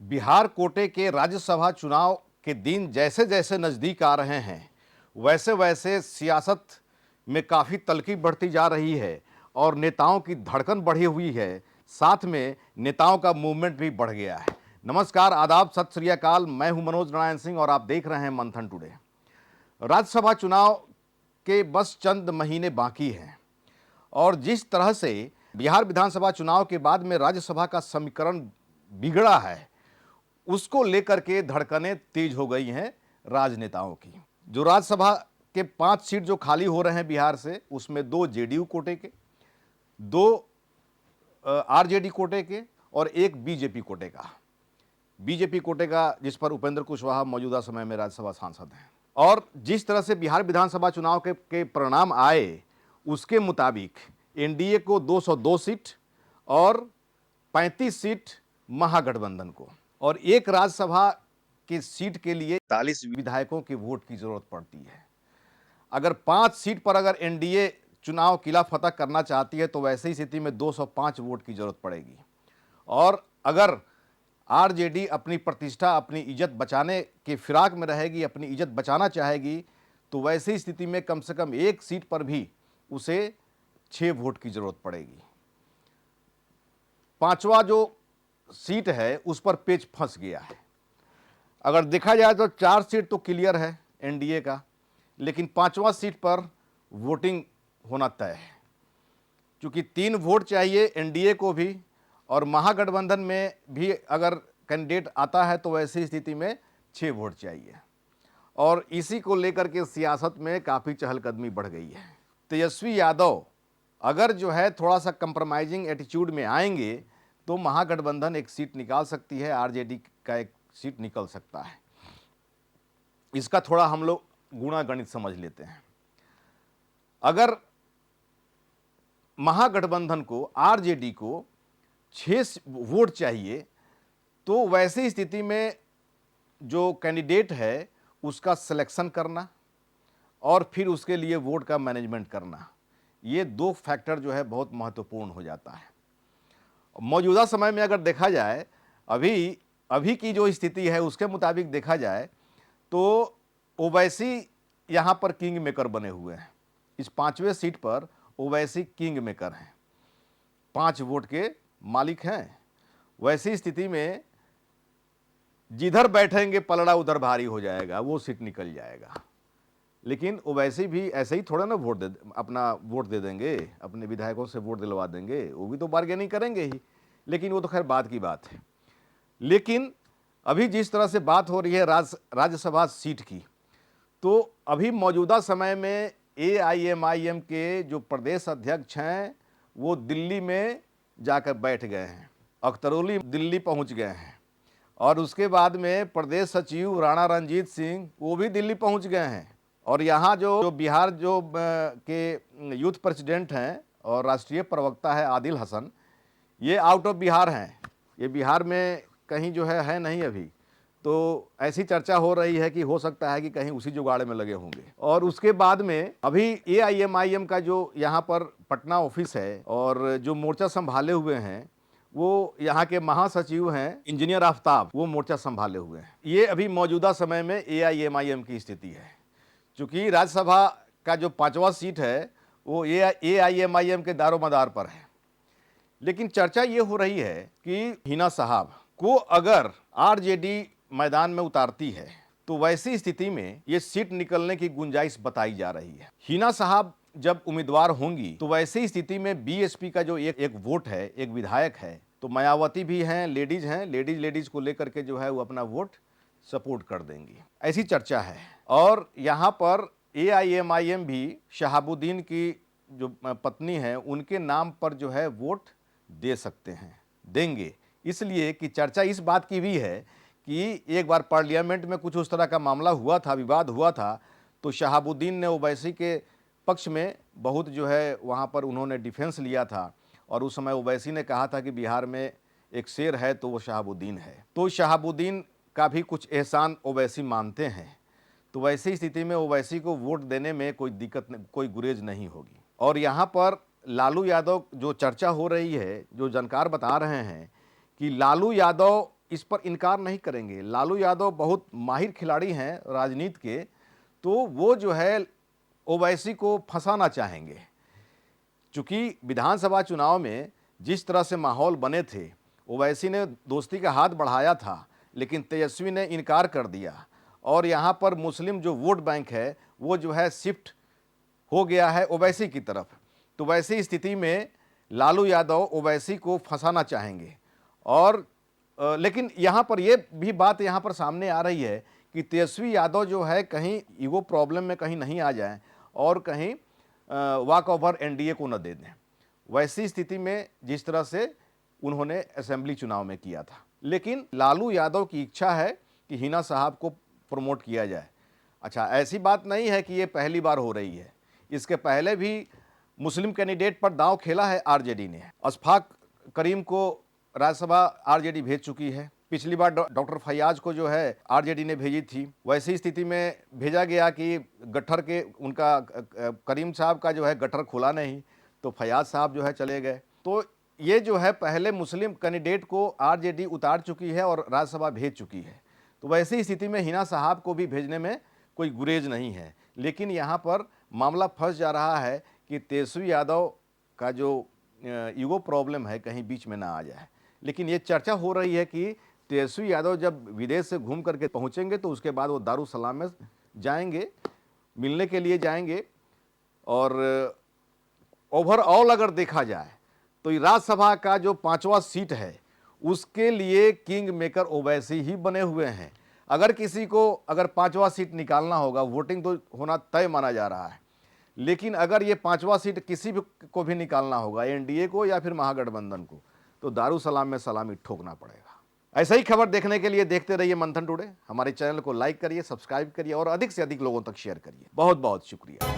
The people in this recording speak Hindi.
बिहार कोटे के राज्यसभा चुनाव के दिन जैसे जैसे नज़दीक आ रहे हैं वैसे वैसे सियासत में काफ़ी तल्खी बढ़ती जा रही है और नेताओं की धड़कन बढ़ी हुई है। साथ में नेताओं का मूवमेंट भी बढ़ गया है। नमस्कार, आदाब, सत श्री अकाल। मैं हूं मनोज नारायण सिंह और आप देख रहे हैं मंथन टुडे। राज्यसभा चुनाव के बस चंद महीने बाकी हैं और जिस तरह से बिहार विधानसभा चुनाव के बाद में राज्यसभा का समीकरण बिगड़ा है, उसको लेकर के धड़कनें तेज हो गई हैं राजनेताओं की। जो राज्यसभा के 5 सीट जो खाली हो रहे हैं बिहार से, उसमें 2 जेडीयू कोटे के, 2 आरजेडी कोटे के और 1 बीजेपी कोटे का। बीजेपी कोटे का जिस पर उपेंद्र कुशवाहा मौजूदा समय में राज्यसभा सांसद हैं। और जिस तरह से बिहार विधानसभा चुनाव के परिणाम आए, उसके मुताबिक एनडीए को 202 सीट और 35 सीट महागठबंधन को, और एक राज्यसभा की सीट के लिए 40 विधायकों के वोट की जरूरत पड़ती है। अगर 5 सीट पर अगर एनडीए चुनाव किला फतह करना चाहती है तो वैसी स्थिति में 205 वोट की जरूरत पड़ेगी। और अगर आरजेडी अपनी प्रतिष्ठा, अपनी इज्जत बचाने के फिराक में रहेगी, अपनी इज्जत बचाना चाहेगी, तो वैसी स्थिति में कम से कम 1 सीट पर भी उसे 6 वोट की जरूरत पड़ेगी। 5वां जो सीट है उस पर पेच फंस गया है। अगर देखा जाए तो 4 सीट तो क्लियर है एनडीए का, लेकिन 5वां सीट पर वोटिंग होना तय है। क्योंकि 3 वोट चाहिए एनडीए को भी, और महागठबंधन में भी अगर कैंडिडेट आता है तो वैसी स्थिति में 6 वोट चाहिए। और इसी को लेकर के सियासत में काफ़ी चहलकदमी बढ़ गई है। तेजस्वी यादव अगर जो है थोड़ा सा कंप्रोमाइजिंग एटीट्यूड में आएंगे तो महागठबंधन 1 सीट निकाल सकती है, आरजेडी का 1 सीट निकल सकता है। इसका थोड़ा हम लोग गुणा गणित समझ लेते हैं। अगर महागठबंधन को, आरजेडी को 6 वोट चाहिए, तो वैसी स्थिति में जो कैंडिडेट है उसका सिलेक्शन करना और फिर उसके लिए वोट का मैनेजमेंट करना, ये 2 फैक्टर जो है बहुत महत्वपूर्ण हो जाता है। मौजूदा समय में अगर देखा जाए, अभी की जो स्थिति है उसके मुताबिक देखा जाए तो ओवैसी यहाँ पर किंग मेकर बने हुए हैं। इस 5वें सीट पर ओवैसी किंग मेकर हैं, 5 वोट के मालिक हैं। वैसी स्थिति में जिधर बैठेंगे पलड़ा उधर भारी हो जाएगा, वो सीट निकल जाएगा। लेकिन ओवैसी भी ऐसे ही थोड़ा ना अपना वोट दे देंगे, अपने विधायकों से वोट दिलवा देंगे, वो भी तो बार्गेनिंग करेंगे ही। लेकिन वो तो खैर बात की बात है। लेकिन अभी जिस तरह से बात हो रही है राज्यसभा सीट की, तो अभी मौजूदा समय में एआईएमआईएम के जो प्रदेश अध्यक्ष हैं वो दिल्ली में जाकर बैठ गए हैं, अख्तरौली दिल्ली पहुंच गए हैं। और उसके बाद में प्रदेश सचिव राणा रणजीत सिंह वो भी दिल्ली पहुंच गए हैं। और यहाँ जो बिहार के यूथ प्रेसिडेंट हैं और राष्ट्रीय प्रवक्ता है आदिल हसन, ये आउट ऑफ बिहार हैं, ये बिहार में कहीं जो है नहीं अभी। तो ऐसी चर्चा हो रही है कि हो सकता है कि कहीं उसी जुगाड़ में लगे होंगे। और उसके बाद में अभी एआईएमआईएम का जो यहाँ पर पटना ऑफिस है और जो मोर्चा संभाले हुए हैं वो यहाँ के महासचिव हैं इंजीनियर आफ्ताब, वो मोर्चा संभाले हुए हैं। ये अभी मौजूदा समय में एआईएमआईएम की स्थिति है। चूँकि राज्यसभा का जो 5वां सीट है वो एआईएमआईएम के दारोमदार पर है। लेकिन चर्चा ये हो रही है कि हिना साहब को अगर आरजेडी मैदान में उतारती है तो वैसी स्थिति में ये सीट निकलने की गुंजाइश बताई जा रही है। हिना साहब जब उम्मीदवार होंगी तो वैसी स्थिति में बीएसपी का जो एक वोट है, एक विधायक है, तो मायावती भी हैं, लेडीज को लेकर के जो है वो अपना वोट सपोर्ट कर देंगी, ऐसी चर्चा है। और यहाँ पर एआईएमआईएम भी शहाबुद्दीन की जो पत्नी है उनके नाम पर जो है वोट दे सकते हैं, देंगे। इसलिए कि चर्चा इस बात की भी है कि एक बार पार्लियामेंट में कुछ उस तरह का मामला हुआ था, विवाद हुआ था, तो शहाबुद्दीन ने ओवैसी के पक्ष में बहुत जो है वहाँ पर उन्होंने डिफेंस लिया था। और उस समय ओवैसी ने कहा था कि बिहार में एक शेर है तो वो शहाबुद्दीन है। तो शहाबुद्दीन का भी कुछ एहसान ओवैसी मानते हैं। तो वैसी स्थिति में ओवैसी को वोट देने में कोई दिक्कत, कोई गुरेज नहीं होगी। और यहाँ पर लालू यादव जो चर्चा हो रही है, जो जानकार बता रहे हैं कि लालू यादव इस पर इनकार नहीं करेंगे। लालू यादव बहुत माहिर खिलाड़ी हैं राजनीति के, तो वो जो है ओवैसी को फंसाना चाहेंगे। चूंकि विधानसभा चुनाव में जिस तरह से माहौल बने थे, ओवैसी ने दोस्ती का हाथ बढ़ाया था, लेकिन तेजस्वी ने इनकार कर दिया और यहाँ पर मुस्लिम जो वोट बैंक है वो जो है शिफ्ट हो गया है ओवैसी की तरफ। तो वैसी स्थिति में लालू यादव ओवैसी को फंसाना चाहेंगे। और लेकिन यहाँ पर ये भी बात यहाँ पर सामने आ रही है कि तेजस्वी यादव जो है कहीं ईगो प्रॉब्लम में कहीं नहीं आ जाए और कहीं वॉक ओवर एनडीए को न दे दें। वैसी स्थिति में जिस तरह से उन्होंने असेंबली चुनाव में किया था। लेकिन लालू यादव की इच्छा है कि हिना साहब को प्रमोट किया जाए। अच्छा, ऐसी बात नहीं है कि ये पहली बार हो रही है, इसके पहले भी मुस्लिम कैंडिडेट पर दांव खेला है आरजेडी ने। अशफाक करीम को राज्यसभा आरजेडी भेज चुकी है। पिछली बार डॉक्टर फैयाज को जो है आरजेडी ने भेजी थी। वैसी स्थिति में भेजा गया कि गट्ठर के उनका करीम साहब का जो है गट्ठर खुला नहीं, तो फैयाज साहब जो है चले गए। तो ये जो है पहले मुस्लिम कैंडिडेट को आरजेडी उतार चुकी है और राज्यसभा भेज चुकी है। तो वैसी स्थिति में हिना साहब को भी भेजने में कोई गुरेज नहीं है। लेकिन यहाँ पर मामला फंस जा रहा है कि तेजस्वी यादव का जो ईगो प्रॉब्लम है कहीं बीच में ना आ जाए। लेकिन ये चर्चा हो रही है कि तेजस्वी यादव जब विदेश से घूम करके पहुँचेंगे तो उसके बाद वो दारुसलाम में जाएंगे, मिलने के लिए जाएंगे। और ओवरऑल अगर देखा जाए तो राज्यसभा का जो 5वां सीट है उसके लिए किंग मेकर ओवैसी ही बने हुए हैं। अगर किसी को अगर 5वां सीट निकालना होगा, वोटिंग तो होना तय माना जा रहा है, लेकिन अगर ये 5वां सीट किसी भी को भी निकालना होगा, एनडीए को या फिर महागठबंधन को, तो दारुसलाम में सलामी ठोकना पड़ेगा। ऐसा ही खबर देखने के लिए देखते रहिए मंथन टुडे। हमारे चैनल को लाइक करिए, सब्सक्राइब करिए और अधिक से अधिक लोगों तक शेयर करिए। बहुत बहुत शुक्रिया।